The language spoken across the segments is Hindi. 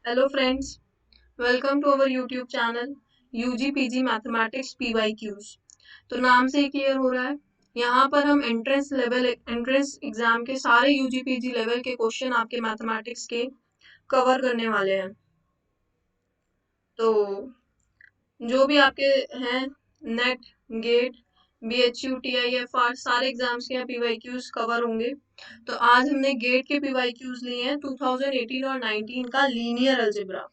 Hello friends, welcome to our YouTube channel UG PG mathematics PYQs. तो नाम से ही क्लियर हो रहा है, यहाँ पर हम एंट्रेंस एग्जाम के सारे यूजी पीजी लेवल के क्वेश्चन आपके मैथमेटिक्स के कवर करने वाले हैं। तो जो भी आपके हैं नेट, गेट, बीएचयू, टीआईएफआर सारे एग्जाम्स के पीवाईक्यूज कवर होंगे। तो आज हमने गेट के पीवाईक्यूज लिए हैं 2018 और 19 का लीनियर अलजेब्रा।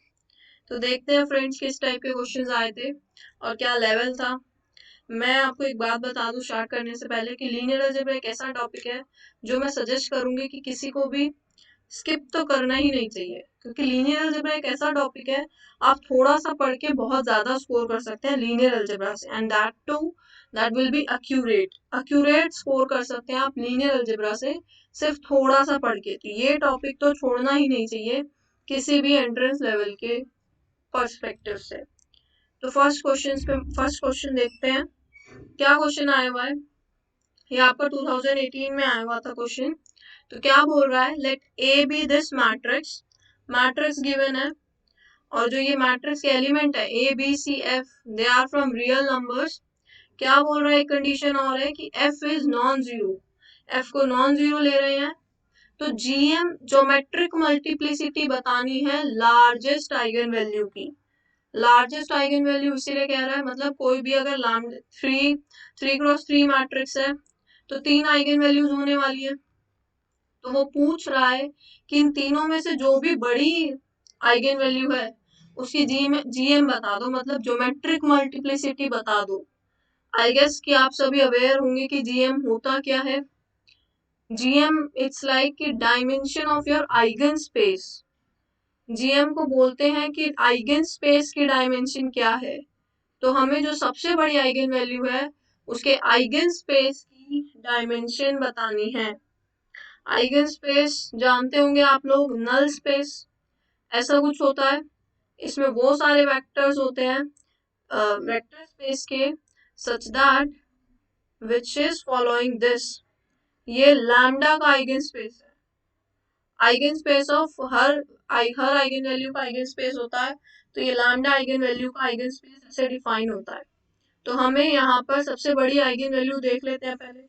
तो देखते हैं फ्रेंड्स किस टाइप के क्वेश्चंस आए थे और क्या लेवल था। मैं आपको एक बात बता दूं स्टार्ट करने से पहले कि लीनियर अलजेब्रा एक ऐसा टॉपिक है जो मैं सजेस्ट करूंगी कि किसी को भी स्किप तो करना ही नहीं चाहिए, क्योंकि लीनियर अलजेब्रा एक ऐसा टॉपिक है आप थोड़ा सा पढ़ के बहुत ज्यादा स्कोर कर सकते हैं लीनियर अलजेब्रा से, and that too that will be accurate score कर सकते हैं आप लीनियर अलजेब्रा से सिर्फ थोड़ा सा पढ़ के। तो ये टॉपिक तो छोड़ना ही नहीं चाहिए किसी भी एंट्रेंस लेवल के पर्सपेक्टिव से। तो फर्स्ट क्वेश्चन देखते हैं क्या क्वेश्चन आया हुआ है। ये आपका 2018 में आया हुआ था क्वेश्चन। तो क्या बोल रहा है, let A be this matrix. Matrix given है और जो ये मैट्रिक्स के एलिमेंट है A B C F, they are from real numbers. क्या बोल रहा है, एक कंडीशन और है कि F is non zero, F को नॉन जीरो ले रहे हैं। तो जीएम ज्योमेट्रिक मल्टीप्लिसिटी बतानी है लार्जेस्ट आइगन वैल्यू की। लार्जेस्ट आइगन वैल्यू इसीलिए कह रहा है, मतलब कोई भी अगर lambda three cross three matrix है तो तीन आइगन वैल्यूज होने वाली है। तो वो पूछ रहा है कि इन तीनों में से जो भी बड़ी आइगन वैल्यू है उसकी जीएम बता दो, मतलब ज्योमेट्रिक मल्टीप्लिसिटी बता दो। आई गेस कि आप सभी अवेयर होंगे कि जीएम होता क्या है। GM it's like dimension of your eigen space. GM को बोलते हैं कि आइगन स्पेस की डायमेंशन क्या है। तो हमें जो सबसे बड़ी आइगन वैल्यू है उसके आइगन स्पेस की डायमेंशन बतानी है। आइगन स्पेस जानते होंगे आप लोग, नल स्पेस ऐसा कुछ होता है। इसमें वो सारे वेक्टर्स होते हैं वेक्टर स्पेस के, such that which is following this. ये लैम्डा का आइगन स्पेस है। Eigen space of her eigen value का आइगन स्पेस होता है। तो ये लैम्डा आइगन वैल्यू का आइगन स्पेस ऐसे डिफाइन होता है। तो हमें यहाँ पर सबसे बड़ी आइगन वैल्यू देख लेते हैं पहले।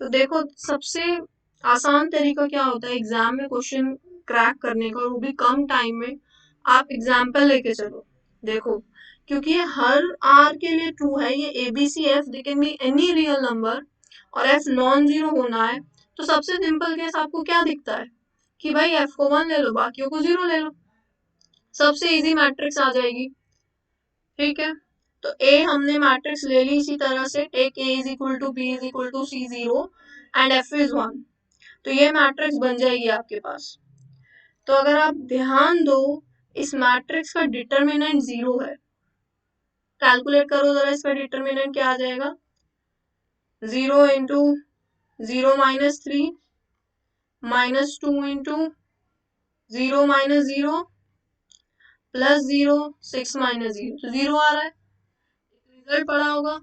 तो देखो सबसे आसान तरीका क्या होता है एग्जाम में क्वेश्चन क्रैक करने का, वो भी कम टाइम में। आप एग्जाम्पल लेके चलो। देखो, क्योंकि ये हर आर के लिए ट्रू है, ये A B C F they can be any real number और एफ नॉन जीरो होना है। तो सबसे सिंपल केस आपको क्या दिखता है कि भाई एफ को वन ले लो, बाकियों को जीरो ले लो, सबसे इजी मैट्रिक्स आ जाएगी। ठीक है, तो ए हमने मैट्रिक्स ले ली इसी तरह से, take A is equal to B is equal to C zero and F is one. तो ये मैट्रिक्स बन जाएगी आपके पास। तो अगर आप ध्यान दो, इस मैट्रिक्स का डिटर्मिनेंट जीरो है। कैलकुलेट करो जरा, इसका डिटर्मिनेंट क्या आ जाएगा। Zero into zero minus three minus two into zero minus zero plus zero, six minus zero, तो जीरो आ रहा है। रिजल्ट पढ़ा होगा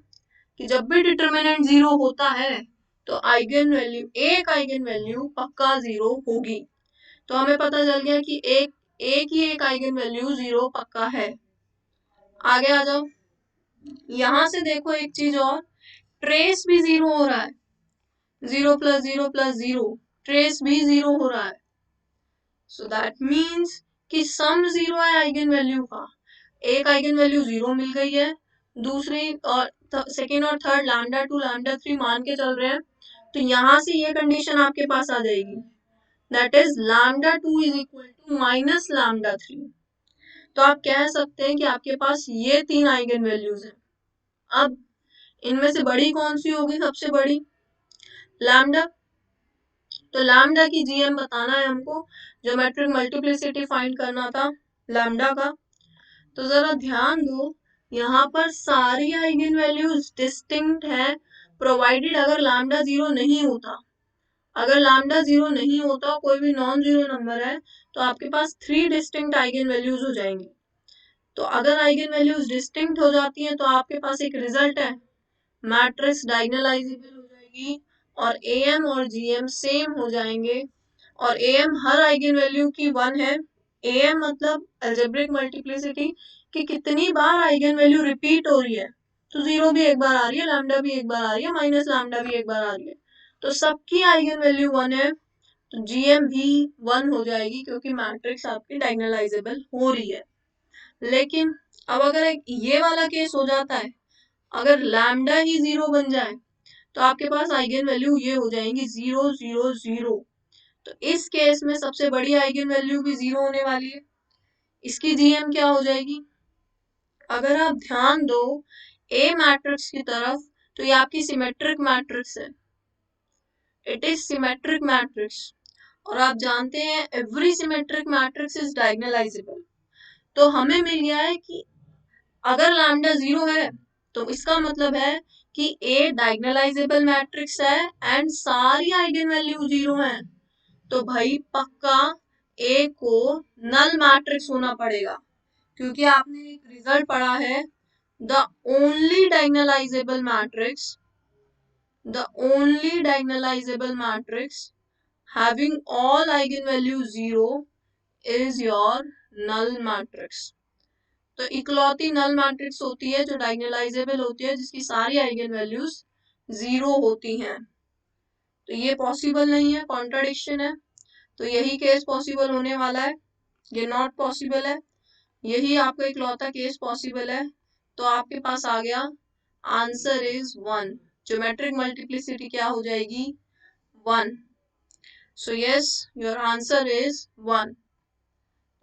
कि जब भी डिटर्मिनेंट जीरो होता है तो आइगन वैल्यू, एक आइगन वैल्यू पक्का जीरो होगी। तो हमें पता चल गया कि एक ही एक आइगन वैल्यू जीरो पक्का है। आगे आ जाओ, यहां से देखो एक चीज और, ट्रेस भी जीरो हो रहा है। जीरो प्लस जीरो, ट्रेस भी जीरो हो रहा है। सो दैट मीन्स कि सम जीरो है आइगन वैल्यू का। एक आइगन वैल्यू जीरो मिल गई है, दूसरी और सेकेंड और third lambda two lambda three मान के चल रहे हैं। तो यहाँ से ये कंडीशन आपके पास आ जाएगी, that is lambda two is equal to minus lambda three. तो आप कह सकते हैं कि आपके पास ये तीन आइगन वैल्यूज हैं। अब इनमें से बड़ी कौन सी होगी, सबसे बड़ी लैम्डा। तो लैम्डा की जीएम बताना है हमको, ज्योमेट्रिक मल्टीप्लिसिटी फाइंड करना था लैम्डा का। तो जरा ध्यान दो, यहाँ पर सारी आइगन वैल्यूज डिस्टिंक्ट है, प्रोवाइडेड अगर लैम्डा जीरो नहीं होता। अगर लैम्डा जीरो नहीं होता, कोई भी नॉन जीरो नंबर है, तो आपके पास थ्री डिस्टिंक्ट आइगन वैल्यूज हो जाएंगी। तो अगर आइगन वैल्यूज डिस्टिंक्ट हो जाती हैं तो आपके पास एक रिजल्ट है, मैट्रिक्स डायगोनलाइजेबल हो जाएगी और एएम और जीएम सेम हो जाएंगे। और एएम हर आइगन वैल्यू की वन है, AM मतलब अलजेब्रिक मल्टीप्लिसिटी कि कितनी बार आइगन वैल्यू रिपीट हो रही है। तो 0 भी एक बार आ रही है, लैम्डा भी एक बार आ रही है, माइनस लैम्डा भी एक बार आ रही है, तो सबकी आइगन वैल्यू 1 है, तो GM भी 1 हो जाएगी क्योंकि मैट्रिक्स आपकी डायगोनलाइजेबल हो रही है। लेकिन अब अगर एक ये वाला केस हो जाता है, अगर लैम्डा ही 0 बन जाए तो आपके पास आइगन वैल्यू ये हो जाएंगी 0 0 0। तो इस केस में सबसे बड़ी आइगन वैल्यू भी 0 होने वाली है। इसकी GM क्या हो जाएगी? अगर आप ध्यान दो ए मैट्रिक्स की तरफ, तो ये आपकी सिमेट्रिक मैट्रिक्स है, इट इज सिमेट्रिक मैट्रिक्स, और आप जानते हैं every symmetric matrix is diagonalisable. तो हमें मिल गया है कि अगर लैम्डा 0 है तो इसका मतलब है कि ए डायगोनलाइजेबल मैट्रिक्स है एंड सारी आइगन वैल्यू 0 है। तो भाई पक्का ए को नल मैट्रिक्स होना पड़ेगा, क्योंकि आपने एक रिजल्ट पढ़ा है, the only diagonalisable matrix, the only diagonalisable matrix having all eigenvalues 0 is your null matrix। तो इकलौती नल मैट्रिक्स होती है जो डायगोनलाइजेबल होती है, जिसकी सारी आइगन वैल्यूज 0 होती हैं। तो ये पॉसिबल नहीं है, कॉन्ट्राडिक्शन है, तो यही केस पॉसिबल होने वाला है, ये नॉट पॉसिबल है, यही आपका इकलौता केस पॉसिबल है। तो आपके पास आ गया आंसर इज 1, ज्योमेट्रिक मल्टीप्लिसिटी क्या हो जाएगी? 1। So yes, your answer is 1।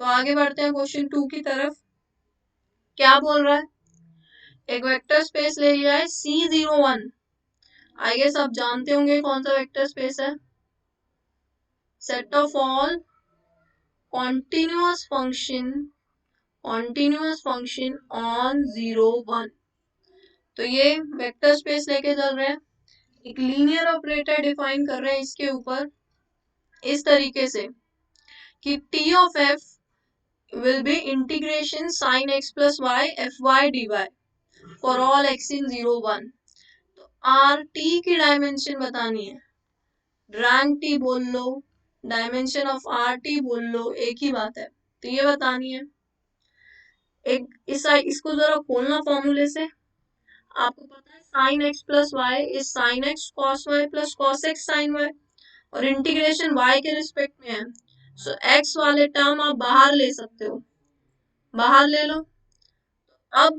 तो आगे बढ़ते हैं क्वेश्चन 2 की तरफ। क्या बोल रहा है? एक वेक्टर स्पेस ले लिया है C01। आई गेस आप जानते होंगे कौन सा वेक्टर स्पेस है। Set of all continuous function on 0 1। तो ये वेक्टर स्पेस लेके चल रहे हैं, एक लीनियर ऑपरेटर डिफाइन कर रहे हैं इसके ऊपर इस तरीके से कि T of F will be integration sin x plus y fy dy for all x in 0 1। तो RT की डायमेंशन बतानी है, रैंक टी बोल लो, डायमेंशन ऑफ RT बोल लो, एक ही बात है। तो ये बतानी है। एक इसको जरा खोलना फॉर्मूले से। आपको पता है sine X plus Y is sine X cos Y plus cos X sine Y, और इंटीग्रेशन वाई के रिस्पेक्ट में है, सो एक्स वाले टर्म आप बाहर ले सकते हो, बाहर ले लो। अब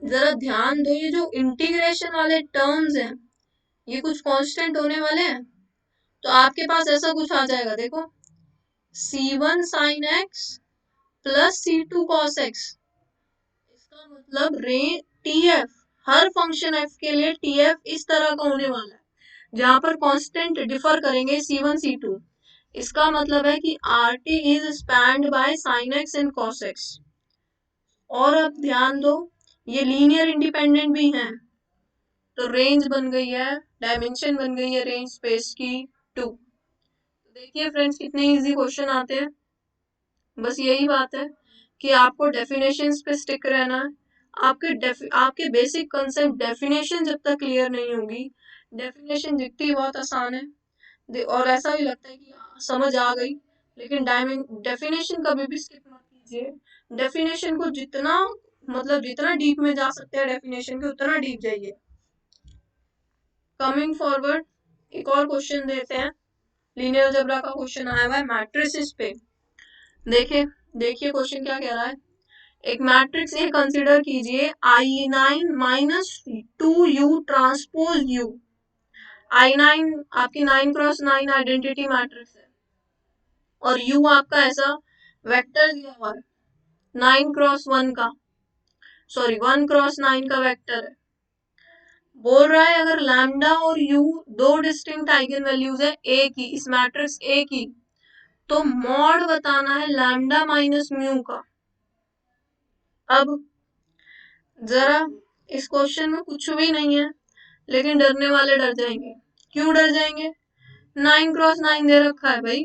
जरा ध्यान दो, ये जो इंटीग्रेशन वाले टर्म्स हैं ये कुछ कांस्टेंट होने वाले हैं, तो आपके पास ऐसा कुछ आ जाएगा, देखो C1 sin x plus C2 cos x। इसका मतलब TF, हर फंक्शन f के लिए TF इस तरह का होने वाला है, जहां पर कांस्टेंट डिफर करेंगे C1 C2। इसका मतलब है कि RT is spanned by sin x and cos x। और अब ध्यान दो, ये लीनियर इंडिपेंडेंट भी हैं, तो रेंज बन गई है, डायमेंशन बन गई है रेंज स्पेस की 2। देखिए फ्रेंड्स कितने इजी क्वेश्चन आते हैं। बस यही बात है कि आपको डेफिनेशंस पे स्टिक रहना है। आपके बेसिक कंसेप्ट डेफिनेशन जब तक क्लियर नहीं होगी, डेफिनेशन दिखती ही बहुत आसान है और ऐसा भी लगता है कि समझ आ गई, लेकिन डेफिनेशन कभी भी स्किप मत कीजिए। डेफिनेशन को जितना जितना डीप में जा सकते हैं डेफिनेशन के, उतना डीप जाइए। कमिंग फॉरवर्ड, एक और क्वेश्चन देते हैं। लीनियर अलजेब्रा का क्वेश्चन आया हुआ है मैट्रिसेस पे। देखिए देखिए क्वेश्चन क्या कह रहा है। एक मैट्रिक्स ए कंसीडर कीजिए, I9 minus 2U transpose U। I9 आपकी 9x9 आइडेंटिटी मैट्रिक्स है, और U आपका ऐसा वेक्टर दिया हुआ है 9x1 का, सॉरी 1x9 का वेक्टर है। बोल रहा है अगर लैम्डा और U दो डिस्टिंक्ट आइगन वैल्यूज है ए की, इस मैट्रिक्स ए की, तो मॉड बताना है लैम्डा माइनस म्यू का। अब जरा इस क्वेश्चन में कुछ भी नहीं है, लेकिन डरने वाले डर जाएंगे। क्यों डर जाएंगे? 9x9 दे रखा है भाई,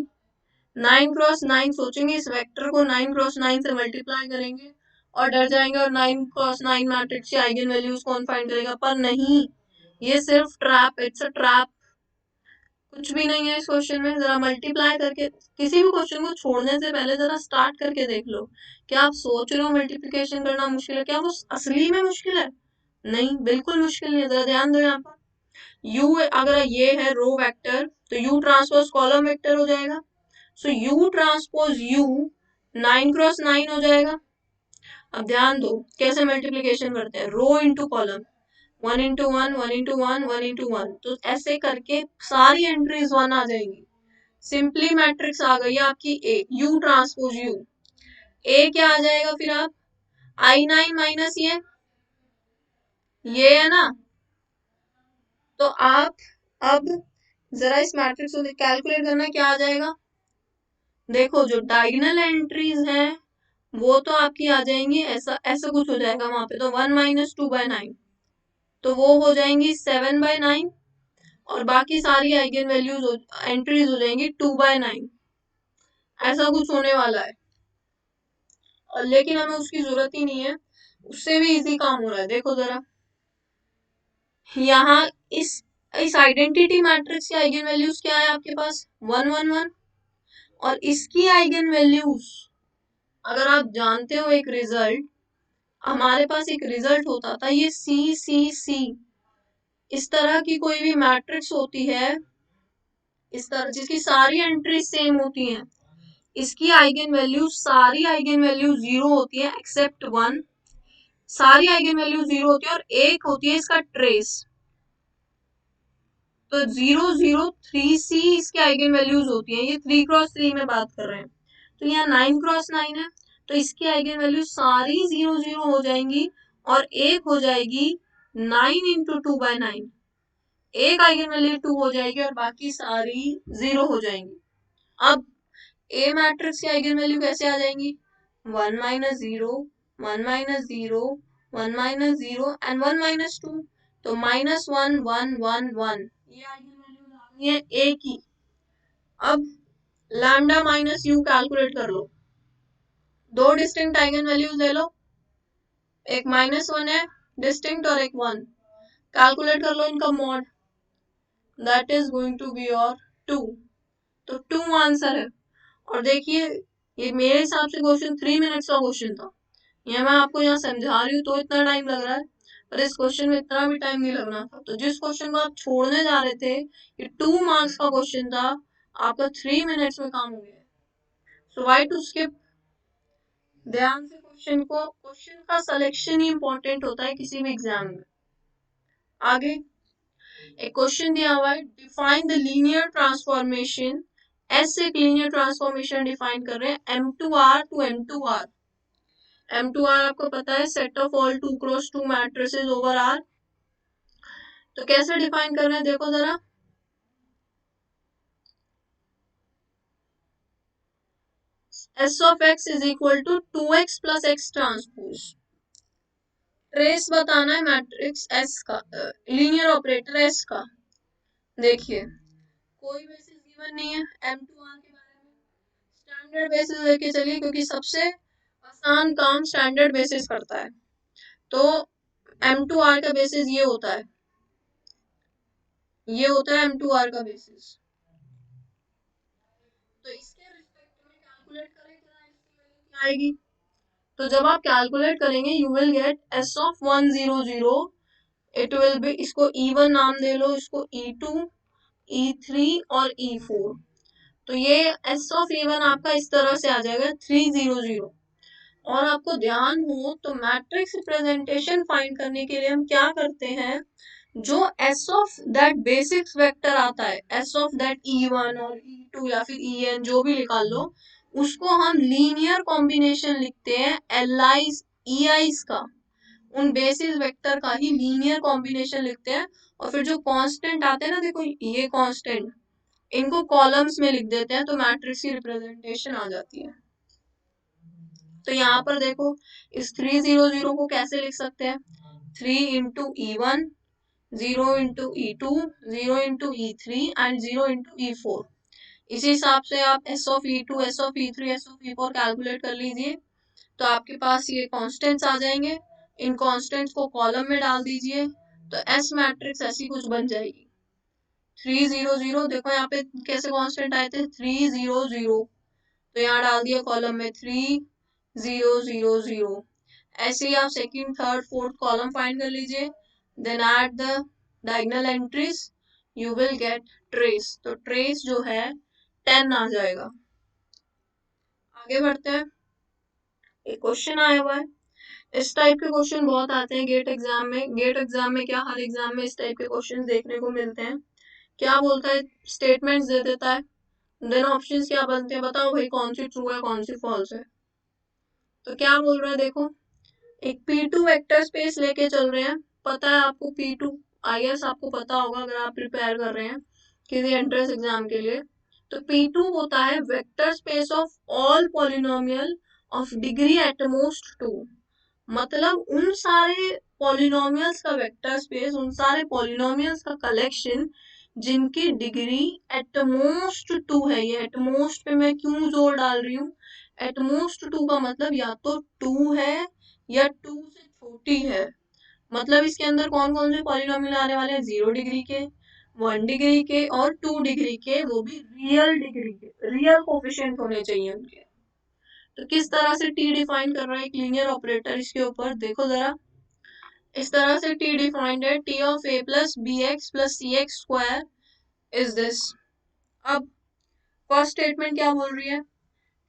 9x9 सोचेंगे, इस वेक्टर को 9x9 से मल्टीप्लाई करेंगे और डर जाएंगे, और 9x9 मैट्रिक्स की आइगन वैल्यूज कौन फाइंड करेगा। पर नहीं, ये सिर्फ ट्रैप, इट्स अ ट्रैप। कुछ भी नहीं है इस क्वेश्चन में। जरा मल्टीप्लाई करके, किसी भी क्वेश्चन को छोड़ने से पहले जरा स्टार्ट करके देख लो। क्या आप सोच रहे हो मल्टीप्लिकेशन करना मुश्किल है? क्या वो असली में मुश्किल है? नहीं, बिल्कुल मुश्किल नहीं है। जरा ध्यान दो यहाँ पर। यू अगर ये है रो वेक्टर, तो यू ट्रांसपोज कॉलम वेक्टर हो जाएगा। So you transpose you 9x9 हो जाएगा। अब ध्यान दो कैसे मल्टीप्लीकेशन करते हैं, rho into column, 1 into 1 1 into 1 1 into 1, तो ऐसे करके सारी एंट्रीज 1 आ जाएंगी। सिंपली मैट्रिक्स आ गई आपकी ए, यू ट्रांसपोज यू। ए क्या आ जाएगा फिर आप, I9 माइनस ये है ना। तो आप अब जरा इस मैट्रिक्स को कैलकुलेट करना, क्या आ जाएगा। देखो जो डायगोनल एंट्रीज हैं वो तो आपकी आ जाएंगी, ऐसा ऐसा कुछ हो जाएगा वहां पे, तो 1 माइनस 2/9, तो वो हो जाएंगी 7/9, और बाकी सारी आइगन वैल्यूज एंट्रीज हो जाएंगी 2/9। ऐसा कुछ होने वाला है, और लेकिन हमें उसकी जरूरत ही नहीं है, उससे भी इजी काम हो रहा है। देखो जरा यहाँ इस आइडेंटिटी मैट्रिक्स की आइगन वैल्यूज क्या है आपके पास, 1 1 1, और इसकी आइगन वैल्यूज अगर आप जानते हो एक रिजल्ट, हमारे पास एक रिजल्ट होता था ये C इस तरह की कोई भी मैट्रिक्स होती है, इस तरह जिसकी सारी एंट्रीज सेम होती हैं, इसकी आइगन वैल्यू सारी आइगन वैल्यू 0 होती है एक्सेप्ट 1, सारी आइगन वैल्यू 0 होती है और एक होती है इसका ट्रेस। तो 0 0 3 C इसकी आइगन वैल्यूज होती हैं, ये 3x3 में बात कर रहे हैं, तो यहाँ 9x9 है, तो इसकी आइगन वैल्यू सारी 0 0 हो जाएंगी, और एक हो जाएगी 9 into 2/9, एक आइगन वैल्यू 2 हो जाएगी और बाकी सारी 0 हो जाएंगी। अब ए मैट्रिक्स की आइगन वैल्यू कैसे आ जाएंगी, 1 minus 0 1 minus 0 1 minus 0 and 1 minus 2, तो -1 1 1 1, ये आइगन वैल्यूज आ गई है ए की। अब लैम्डा माइनस यू कैलकुलेट कर लो, दो डिस्टिंक्ट आइगन वैल्यूज ले लो, एक -1 है डिस्टिंक्ट और एक 1, कैलकुलेट कर लो इनका mod, that is going to be your 2, तो 2 आंसर है। और देखिए ये मेरे हिसाब से क्वेश्चन 3 मिनट्स का क्वेश्चन था, ये मैं आपको यहाँ समझा रही हूँ तो इतना टाइम लग रहा है, पर इस क्वेश्चन में इतना भी टाइम नहीं लगना था। तो जिस क्वेश्चन को आप छोड़ने जा रहे थे, ये 2 मार्क्स का क्वेश्चन था, आपका 3 मिनट्स में काम हो गया। सो वाई टू स्किप। ध्यान से क्वेश्चन को, क्वेश्चन का सिलेक्शन ही इंपॉर्टेंट होता है किसी भी एग्जाम में। आगे एक क्वेश्चन दिया हुआ है, डिफाइन द लीनियर ट्रांसफॉर्मेशन, ऐसे एक लीनियर ट्रांसफॉर्मेशन डिफाइन कर रहे हैं M2R to M2R। M2R आपको पता है set of all 2x2 matrices over R। तो कैसे डिफाइन कर रहे हैं देखो जरा, S of x is equal to 2x plus x transpose. Trace बताना है मैट्रिक्स S का, लीनियर ऑपरेटर S का। देखिए कोई बेसिस गिवन नहीं है M2R के बारे में, स्टैंडर्ड बेसिस लेके चलिए क्योंकि सबसे आसान काम स्टैंडर्ड बेसिस करता है। तो M2R का बेसिस ये होता है, ये होता है M2R का बेसिस। तो इसके रिस्पेक्ट में कैलकुलेट करें क्या आएगी, तो जब आप कैलकुलेट करेंगे you will gate S of 100, it will be, इसको E1 नाम दे लो, इसको E2 E3 और E4। तो ये S of E1 आपका इस तरह से आ जाएगा 300। और आपको ध्यान हो तो मैट्रिक्स रिप्रेजेंटेशन फाइंड करने के लिए हम क्या करते हैं, जो S of that basics vector आता है, S of that E1 और E2 या फिर En जो भी निकाल लो, उसको हम लीनियर कॉम्बिनेशन लिखते हैं LIs EIs का, उन बेसिस वेक्टर का ही लीनियर कॉम्बिनेशन लिखते हैं। और फिर जो कांस्टेंट आते हैं ना, देखो ये कांस्टेंट, इनको कॉलम्स में लिख देते हैं, तो मैट्रिक्स की रिप्रेजेंटेशन आ जाती है। तो यहाँ पर देखो इस 300 को कैसे लिख सकते हैं, 3 into E1, 0 into E2, 0 into E3 and 0 into E4। इसी हिसाब से आप S of E2, S of E3, S of E4 calculate कर लीजिए, तो आपके पास ये कांस्टेंट्स आ जाएंगे, इन कांस्टेंट्स को कॉलम में डाल दीजिए, तो S मैट्रिक्स ऐसी कुछ बन जाएगी। 3 0 0, देखो यहाँ पे कैसे कांस्टेंट आए थे 3 0 0, तो यहाँ डाल दिया कॉलम में 3 0 0 0। ऐसे ही आप second third fourth column find कर लीजिए, then add the diagonal entries, you will get trace. तो ट्रेस जो है 10 आ जाएगा। आगे बढ़ते हैं, एक क्वेश्चन आया हुआ है। इस टाइप के क्वेश्चन बहुत आते हैं गेट एग्जाम में। गेट एग्जाम में क्या, हर एग्जाम में इस टाइप के क्वेश्चन देखने को मिलते हैं। क्या बोलता है, स्टेटमेंट्स दे देता है, देन ऑप्शंस क्या बनते हैं, बताओ भाई कौन सी ट्रू है कौन सी फॉल्स है। तो क्या बोल रहा है देखो, एक P2 वेक्टर स्पेस लेके चल रहे हैं। पता है आपको P2, आई गेस आपको पता होगा अगर आप प्रिपेयर कर रहे हैं किसी एंट्रेंस एग्जाम के लिए। तो P2 होता है vector space of all polynomial of degree at most 2। मतलब उन सारे पॉलिनोमियल्स का वेक्टर स्पेस, उन सारे पॉलिनोमियल्स का कलेक्शन जिनकी डिग्री एट मोस्ट 2 है। ये एट मोस्ट पे मैं क्यों जोर डाल रही हूँ, एट मोस्ट 2 का मतलब या तो 2 है या 2 से छोटी है। मतलब इसके अंदर कौन कौन से पॉलिनोमियल आने वाले हैं, 0 डिग्री के, 1 डिग्री के और 2 डिग्री के, वो भी रियल डिग्री के, रियल कोफिशिएंट होने चाहिए उनके। तो किस तरह से टी डिफाइन कर रहा है एक लीनियर ऑपरेटर, इसके ऊपर देखो जरा। इस तरह से टी डिफाइंड है, T of A plus B X plus C X square is this. अब फर्स्ट स्टेटमेंट क्या बोल रही है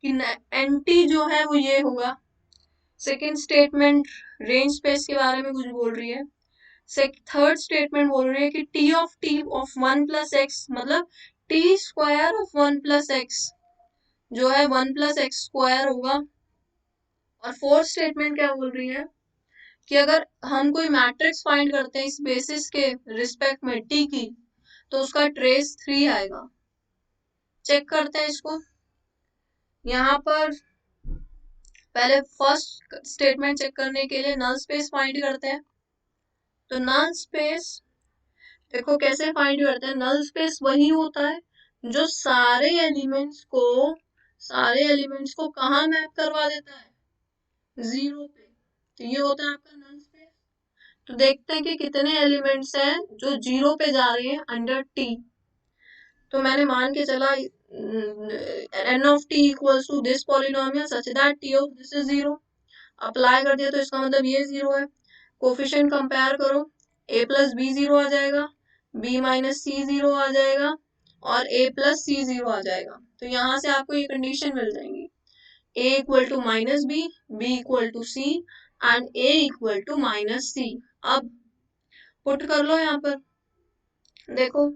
कि एंटी जो है वो ये होगा। सेकंड स्टेटमेंट रेंज स्पेस के बारे में कुछ बोल रही है। थर्ड स्टेटमेंट बोल रही है कि टी ऑफ 1 प्लस एक्स, मतलब T square of 1 plus x जो है 1 प्लस एक्स स्क्वायर होगा। और फोर्थ स्टेटमेंट क्या बोल रही है कि अगर हम कोई मैट्रिक्स फाइंड करते हैं इस बेसिस के रिस्पेक्ट में टी की, तो उसका ट्रेस 3 आएगा। चेक करते हैं इसको। यहाँ पर पहले फर्स्ट स्टेटमेंट चेक करने के लिए नल स्पेस फाइंड करते हैं। तो नल स्पेस देखो कैसे फाइंड करते हैं, नल स्पेस वही होता है जो सारे एलिमेंट्स को कहाँ मैप करवा देता है, 0 पे। तो ये होता है आपका नल स्पेस। तो देखते हैं कि कितने एलिमेंट्स हैं जो 0 पे जा रहे हैं अंडर टी। तो मैंने मान के चला n of t equals to this polynomial such that t of this is 0। Apply कर दिया तो इसका मतलब ये 0 है। कोफिशिएंट कंपेयर करो, a प्लस बी 0 आ जाएगा, b माइनस सी 0 आ जाएगा और a प्लस सी 0 आ जाएगा। तो यहाँ से आपको ये कंडीशन मिल जाएंगी, a equal to minus B, b equal to C and a equal to minus C. अब पुट कर लो यहाँ पर, देखो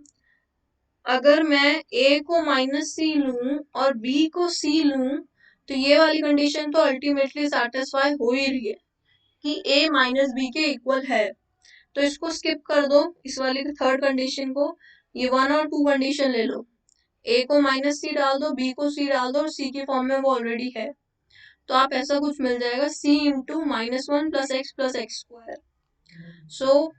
अगर मैं a को माइनस सी लूं और b को c लूं, तो ये वाली कंडीशन तो अल्टीमेटली सेटिस्फाई हो ही रही है कि a माइनस बी के इक्वल है। तो इसको स्किप कर दो, इस वाली थर्ड कंडीशन को, ये 1 और 2 कंडीशन ले लो, a को माइनस सी डाल दो, b को c डाल दो और c की फॉर्म में वो ऑलरेडी है। तो आप ऐसा कुछ मिल जाएगा c into minus 1 plus X square. So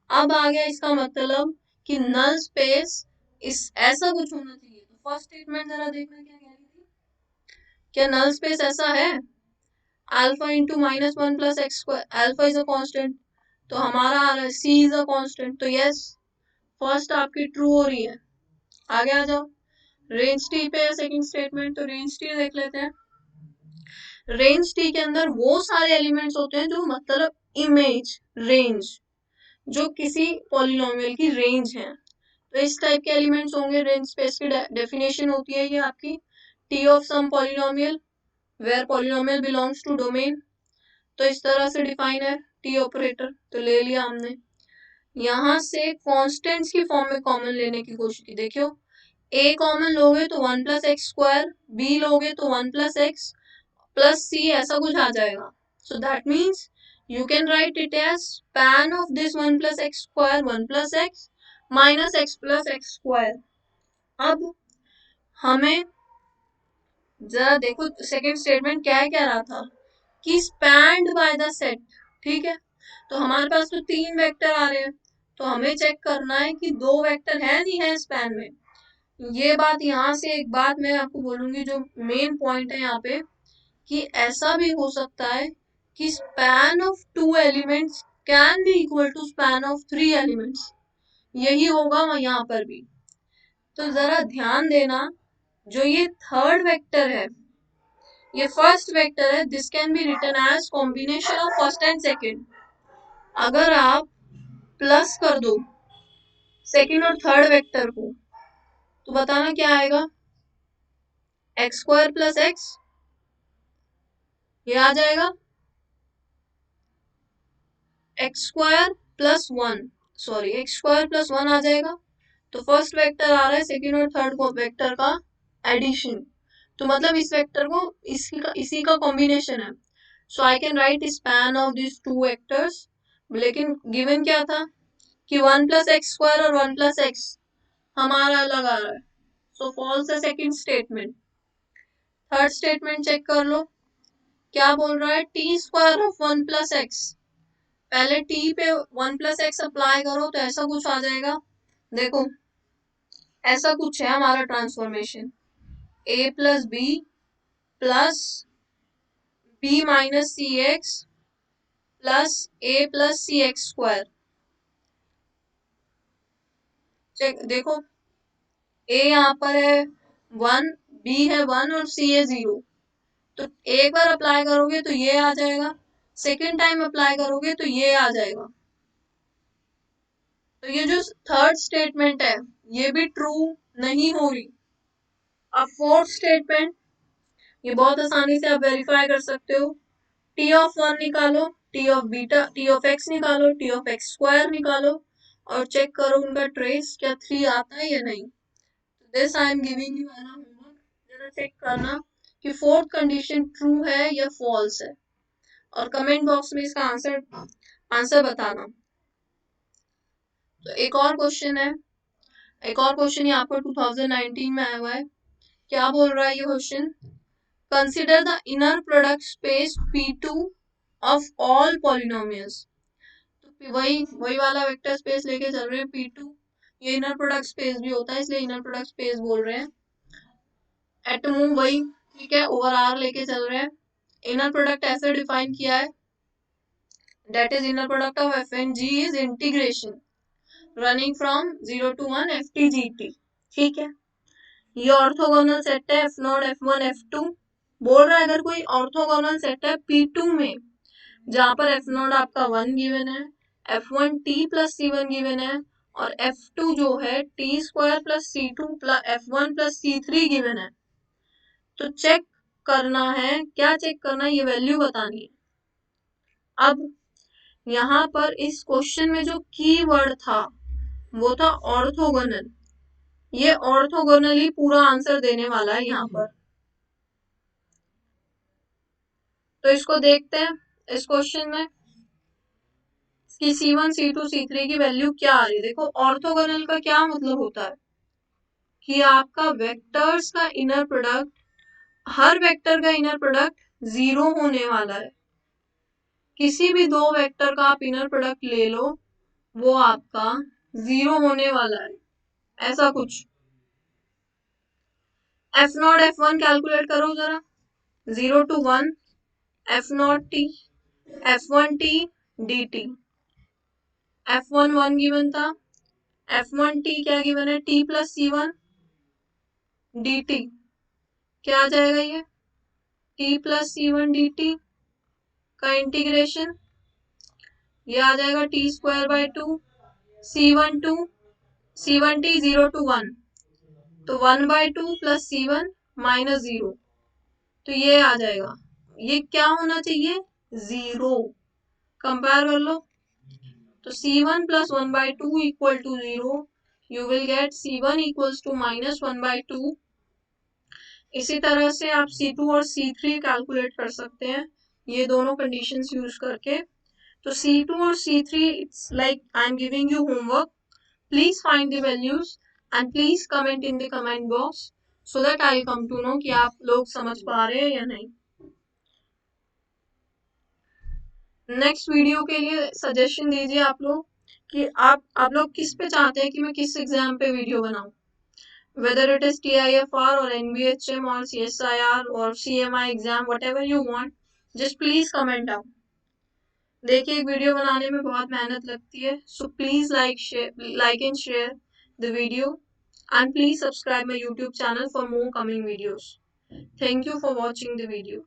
अब आ गया इसका मतलब कि नल स्पेस इस ऐसा कुछ होना चाहिए। तो फर्स्ट स्टेटमेंट जरा देखना क्या कह रही थी, क्या नल स्पेस ऐसा है, alpha into minus 1 plus X square, alpha is a constant, तो हमारा आ रहा है सी इज अ कांस्टेंट। तो यस, फर्स्ट आपकी ट्रू हो रही है। आगे आ जाओ, रेंज टी पे है सेकंड स्टेटमेंट, तो रेंज टी देख लेते हैं। रेंज टी के अंदर वो सारे एलिमेंट्स होते हैं जो मतलब इमेज रेंज, जो किसी पॉलिनोमियल की रेंज है। तो इस टाइप के एलिमेंट्स होंगे। रेंज स्पेस की डेफिनेशन होती है ये आपकी, T of some polynomial where polynomial belongs to domain. तो इस तरह से डिफाइन है टी ऑपरेटर। तो ले लिया हमने, यहाँ से कॉन्स्टेंट्स की फॉर्म में कॉमन लेने की कोशिश की। देखियो, a कॉमन लोगे तो 1 प्लस एक्स स्क्वायर, b लोगे तो 1 प्लस एक्स प्लस सी, ऐसा कुछ आ जाएगा। So that means you can write it as span of this 1 plus x square 1 plus x minus x plus x square। अब हमें जरा देखो सेकेंड स्टेटमेंट क्या है, कह रहा था कि स्पैन्ड बाय द सेट। ठीक है, तो हमारे पास तो 3 वेक्टर आ रहे हैं, तो हमें चेक करना है कि 2 वेक्टर है नहीं है स्पैन में। ये बात, यहाँ से एक बात मैं आपको बोलूंगी जो मेन पॉइंट है यहाँ पे, कि ऐसा भी हो सकता है कि span of 2 elements can be equal to span of 3 elements. यही होगा यहाँ पर भी। तो जरा ध्यान देना, जो ये थर्ड वेक्टर है, ये फर्स्ट वेक्टर है, this can be written as combination of first and second. अगर आप प्लस कर दो सेकेंड और थर्ड वेक्टर को, तो बताना क्या आएगा, एक्स स्क्वायर प्लस एक्स, ये आ जाएगा X square plus one, sorry X square plus one आ जाएगा। तो फर्स्ट वेक्टर आ रहा है सेकेंड और थर्ड को वेक्टर का एडिशन, तो मतलब इस वेक्टर को इसी का कॉम्बिनेशन है। So I can write span of this two vectors, लेकिन गिवन क्या था कि वन प्लस एक्स स्क्वायर और वन प्लस एक्स हमारा अलग आ रहा है, सो फॉल्स है second statement. Third statement check कर लो, क्या बोल रहा है, T square of one plus X, पहले टी पे वन प्लस एक्स अप्लाई करो तो ऐसा कुछ आ जाएगा। देखो ऐसा कुछ है हमारा transformation, A plus B plus B minus C X plus A plus C X square. Check देखो, ए यहाँ पर है वन, बी है वन और सी है जीरो, तो एक बार अप्लाई करोगे तो ये आ जाएगा, सेकेंड टाइम अप्लाई करोगे तो ये आ जाएगा। तो ये जो थर्ड स्टेटमेंट है ये भी ट्रू नहीं हो रही। अब फोर्थ स्टेटमेंट, ये बहुत आसानी से आप वेरीफाई कर सकते हो, टी ऑफ वन निकालो, T of beta, T of x निकालो, टी ऑफ एक्स स्क्वायर निकालो और चेक करो उनका ट्रेस क्या थ्री आता है या नहीं। This I am giving you N homework, जरा चेक करना कि फोर्थ कंडीशन ट्रू है या फॉल्स है, और कमेंट बॉक्स में इसका आंसर बताना। तो एक और क्वेश्चन है, एक और क्वेश्चन ये आपको 2019 में आया हुआ है। क्या बोल रहा है ये question, consider the inner product space P2 of all polynomials. तो वही वही वाला वेक्टर स्पेस लेके चल रहे हैं P2, ये इनर प्रोडक्ट स्पेस भी होता है इसलिए इनर प्रोडक्ट स्पेस बोल रहे हैं। एटमू वही, ठीक है, ओवर आर लेके चल रहे हैं। इनर प्रोडक्ट ऐसे डिफाइन किया है, that is inner product of F and G is integration running from 0 to 1 F T G T, ठीक है। ये ऑर्थोगोनल सेट है F naught F one F two, बोल रहा है अगर कोई ऑर्थोगोनल सेट है P2 में जहां पर एफ नॉट आपका वन गिवन है, F one T plus C one given है, और एफ टू जो है T square plus C two plus F one plus C three given है, तो चेक करना है, क्या चेक करना है, ये वैल्यू बतानी है। अब यहाँ पर इस क्वेश्चन में जो की वर्ड था वो था ऑर्थोगोनल, ये ऑर्थोगोनल ही पूरा आंसर देने वाला है यहाँ पर। तो इसको देखते हैं, इस क्वेश्चन में कि C1, C2, C3 की वैल्यू क्या आ रही है। देखो ऑर्थोगोनल का क्या मतलब होता है कि आपका वेक्टर्स का इनर प्रोडक्ट, हर वेक्टर का इनर प्रोडक्ट जीरो होने वाला है। किसी भी दो वेक्टर का आप इनर प्रोडक्ट ले लो वो आपका जीरो होने वाला है, ऐसा कुछ। F naught F one calculate करो जरा, 0 to 1 F naught T F one T D T, F one one given था, एफ वन टी क्या गिवन है, T plus C one D T, क्या आ जाएगा ये, T plus C one D T का इंटीग्रेशन, ये आ जाएगा T square by two, C one T 0 to 1, तो 1/2 plus C one minus zero, तो ये आ जाएगा, ये क्या होना चाहिए, जीरो। कंपेयर कर लो, तो C1 plus 1/2 equal to zero, you will get C1 equals to minus 1/2। इसी तरह से आप C2 और C3 कैलकुलेट कर सकते हैं ये दोनों कंडीशंस यूज करके। तो C2 और C3, it's like I am giving you homework, please find the values and please comment in the comment box so that I come to know कि आप लोग समझ पा रहे हैं या नहीं। नेक्स्ट वीडियो के लिए सजेशन दीजिए आप लोग कि आप लोग किस पे चाहते हैं कि मैं किस एग्जाम पे वीडियो बनाऊं, whether it is TIFR or NBHM or CSIR or CMI exam, whatever you want, just please comment down। देखिए वीडियो बनाने में बहुत मेहनत लगती है, so please like and share the video and please subscribe my YouTube channel for more coming videos. Thank you for watching the video.